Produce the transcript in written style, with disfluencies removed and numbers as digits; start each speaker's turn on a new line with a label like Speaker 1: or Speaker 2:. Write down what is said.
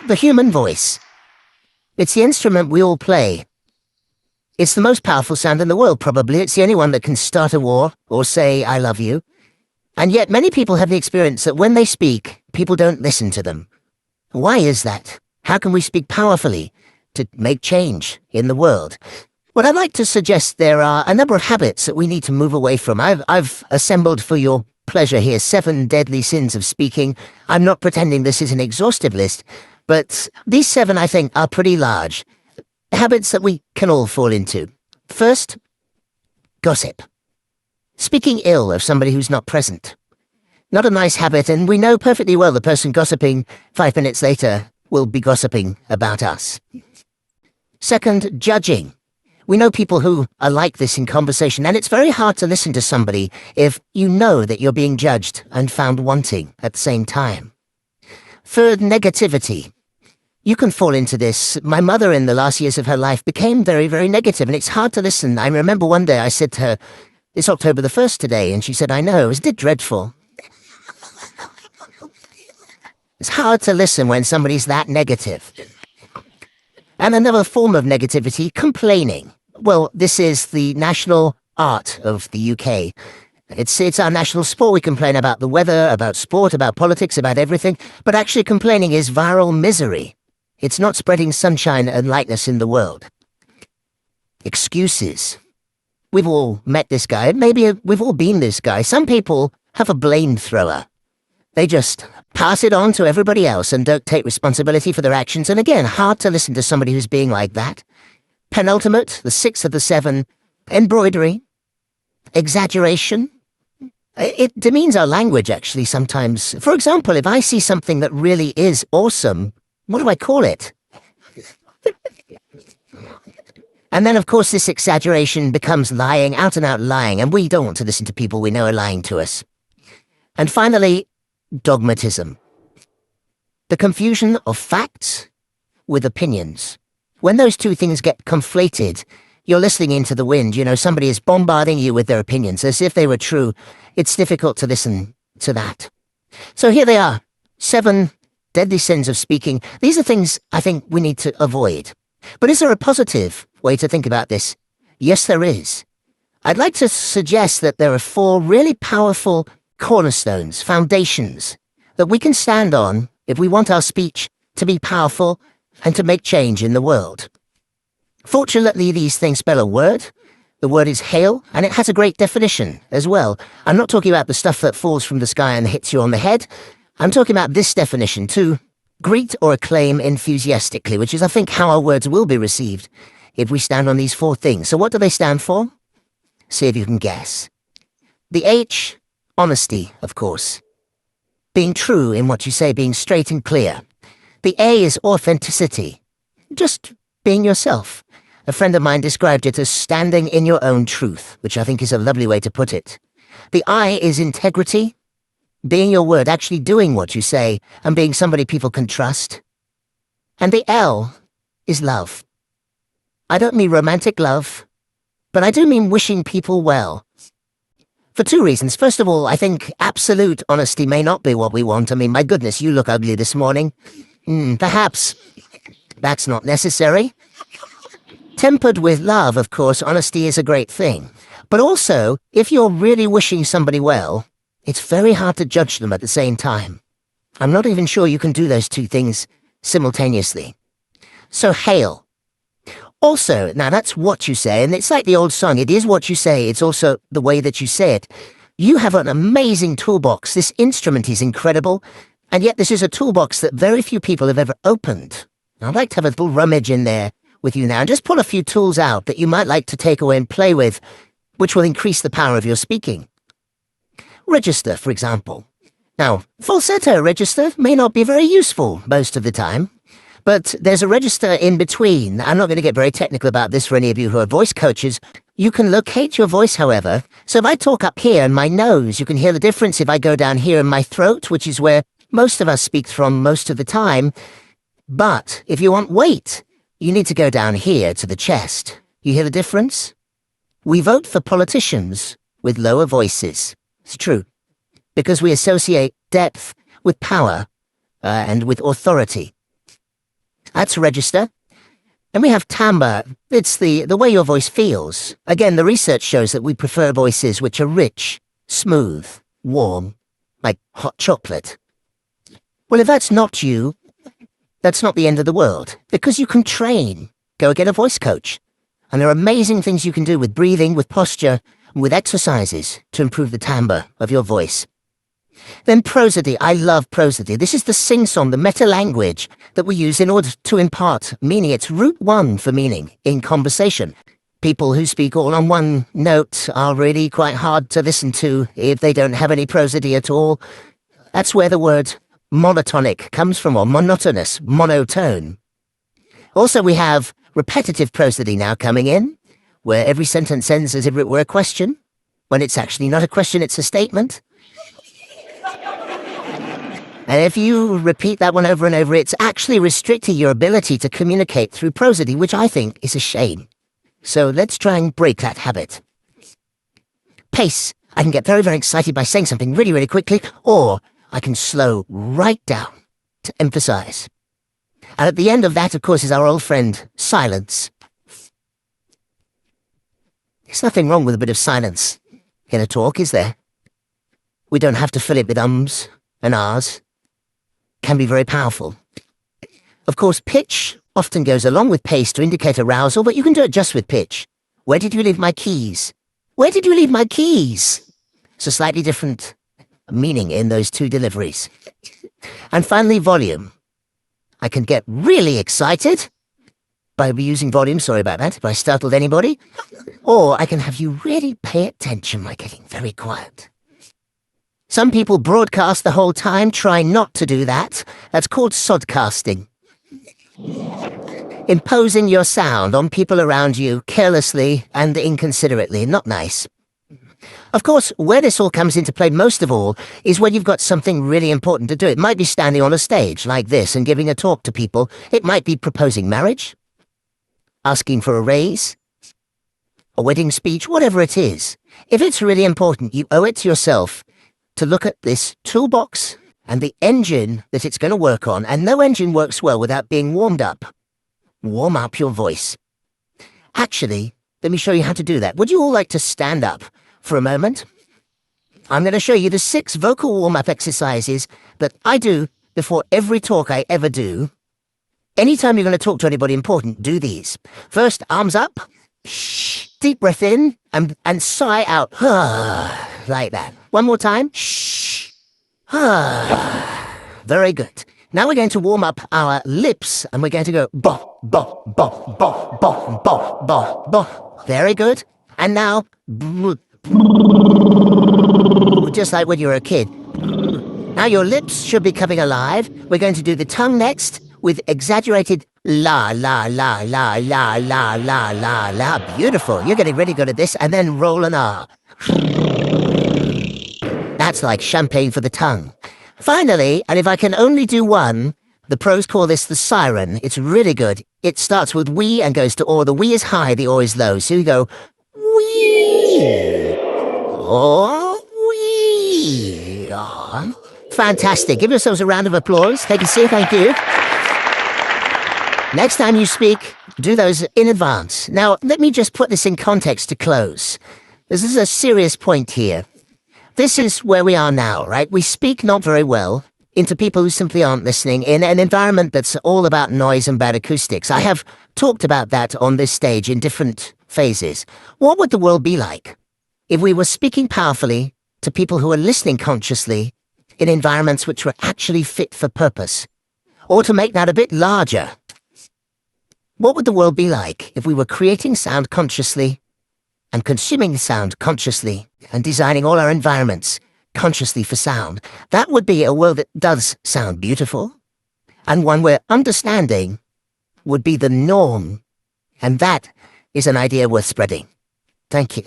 Speaker 1: The human voice. It's the instrument we all play. It's the most powerful sound in the world, probably. It's the only one that can start a war or say, I love you. And yet many people have the experience that when they speak, people don't listen to them. Why is that? How can we speak powerfully to make change in the world? Well, I'd like to suggest there are a number of habits that we need to move away from. I've assembled for your pleasure here 7 deadly sins of speaking. I'm not pretending this is an exhaustive list, but these 7, I think, are pretty large. Habits that we can all fall into. First, gossip. Speaking ill of somebody who's not present. Not a nice habit, and we know perfectly well the person gossiping 5 minutes later will be gossiping about us. Second, judging. We know people who are like this in conversation, and it's very hard to listen to somebody if you know that you're being judged and found wanting at the same time. Third, negativity. You can fall into this. My mother in the last years of her life became very, very negative, and it's hard to listen. I remember one day I said to her, it's October the 1st today, and she said, I know, isn't it dreadful? It's hard to listen when somebody's that negative. And another form of negativity, complaining. Well, this is the national art of the UK. It's our national sport. We complain about the weather, about sport, about politics, about everything. But actually complaining is viral misery. It's not spreading sunshine and lightness in the world. Excuses. We've all met this guy. Maybe we've all been this guy. Some people have a blame thrower. They just pass it on to everybody else and don't take responsibility for their actions. And again, hard to listen to somebody who's being like that. Penultimate, the 6th of the 7, embroidery, exaggeration. It demeans our language, actually, sometimes. For example, if I see something that really is awesome, what do I call it? And then, of course, this exaggeration becomes lying, out-and-out lying, and we don't want to listen to people we know are lying to us. And finally, dogmatism. The confusion of facts with opinions. When those two things get conflated, you're listening into the wind. You know, somebody is bombarding you with their opinions as if they were true. It's difficult to listen to that. So here they are, 7 deadly sins of speaking. These are things I think we need to avoid. But is there a positive way to think about this? Yes, there is. I'd like to suggest that there are 4 really powerful cornerstones, foundations, that we can stand on if we want our speech to be powerful and to make change in the world. Fortunately, these things spell a word. The word is hail, and it has a great definition as well. I'm not talking about the stuff that falls from the sky and hits you on the head. I'm talking about this definition, to greet or acclaim enthusiastically, which is, I think, how our words will be received if we stand on these 4 things. So what do they stand for? See if you can guess. The H, honesty, of course. Being true in what you say, being straight and clear. The A is authenticity. Just being yourself. A friend of mine described it as standing in your own truth, which I think is a lovely way to put it. The I is integrity. Being your word, actually doing what you say, and being somebody people can trust. And the L is love. I don't mean romantic love, but I do mean wishing people well. For 2 reasons. First of all, I think absolute honesty may not be what we want. I mean, my goodness, you look ugly this morning. Perhaps that's not necessary. Tempered with love, of course, honesty is a great thing. But also, if you're really wishing somebody well, it's very hard to judge them at the same time. I'm not even sure you can do those 2 things simultaneously. So hail. Also, now that's what you say, and it's like the old song, it is what you say, it's also the way that you say it. You have an amazing toolbox. This instrument is incredible, and yet this is a toolbox that very few people have ever opened. I'd like to have a little rummage in there with you now, and just pull a few tools out that you might like to take away and play with, which will increase the power of your speaking. Register, for example. Now, falsetto register may not be very useful most of the time, but there's a register in between. I'm not going to get very technical about this for any of you who are voice coaches. You can locate your voice, however. So if I talk up here in my nose, you can hear the difference if I go down here in my throat, which is where most of us speak from most of the time. But if you want weight, you need to go down here to the chest. You hear the difference? We vote for politicians with lower voices. It's true. Because we associate depth with power and with authority. That's register. And we have timbre. It's the way your voice feels. Again, the research shows that we prefer voices which are rich, smooth, warm, like hot chocolate. Well, if that's not you, that's not the end of the world, because you can train. Go get a voice coach. And there are amazing things you can do with breathing, with posture, and with exercises to improve the timbre of your voice. Then prosody. I love prosody. This is the sing-song, the meta-language that we use in order to impart meaning. It's route one for meaning in conversation. People who speak all on one note are really quite hard to listen to if they don't have any prosody at all. That's where the word monotonic comes from, or monotonous, monotone. Also, we have repetitive prosody now coming in, where every sentence ends as if it were a question, when it's actually not a question, it's a statement. And if you repeat that one over and over, it's actually restricting your ability to communicate through prosody, which I think is a shame. So let's try and break that habit. Pace. I can get very, very excited by saying something really, really quickly, or I can slow right down to emphasize. And at the end of that, of course, is our old friend, silence. There's nothing wrong with a bit of silence in a talk, is there? We don't have to fill it with ums and ahs. Can be very powerful. Of course, pitch often goes along with pace to indicate arousal, but you can do it just with pitch. Where did you leave my keys? Where did you leave my keys? It's a slightly different meaning in those two deliveries. And finally, volume. I can get really excited by using volume, sorry about that, if I startled anybody. Or I can have you really pay attention by getting very quiet. Some people broadcast the whole time. Try not to do that. That's called sodcasting. Imposing your sound on people around you carelessly and inconsiderately. Not nice. Of course, where this all comes into play most of all is when you've got something really important to do. It might be standing on a stage like this and giving a talk to people. It might be proposing marriage, asking for a raise, a wedding speech, whatever it is. If it's really important, you owe it to yourself to look at this toolbox and the engine that it's going to work on, and no engine works well without being warmed up. Warm up your voice. Actually, let me show you how to do that. Would you all like to stand up for a moment? I'm going to show you the 6 vocal warm-up exercises that I do before every talk I ever do. Anytime you're going to talk to anybody important, do these. First, arms up. Shh. Deep breath in and sigh out. Like that. One more time. Shh. Very good. Now we're going to warm up our lips, and we're going to go bo, bo, bo, bo, bo, bo, bo, bo. Very good. And now, just like when you were a kid. Now your lips should be coming alive. We're going to do the tongue next with exaggerated la, la, la, la, la, la, la, la, la. Beautiful. You're getting really good at this. And then roll an R. That's like champagne for the tongue. Finally, and if I can only do one, the pros call this the siren. It's really good. It starts with wee and goes to or. The wee is high, the or is low. So you go wee, or wee. Oh, fantastic. Give yourselves a round of applause. Take a seat. Thank you. Next time you speak, do those in advance. Now, let me just put this in context to close. This is a serious point here. This is where we are now, right? We speak not very well into people who simply aren't listening in an environment that's all about noise and bad acoustics. I have talked about that on this stage in different phases. What would the world be like if we were speaking powerfully to people who are listening consciously in environments which were actually fit for purpose? Or to make that a bit larger, what would the world be like if we were creating sound consciously and consuming sound consciously and designing all our environments consciously for sound? That would be a world that does sound beautiful, and one where understanding would be the norm. And that is an idea worth spreading. Thank you.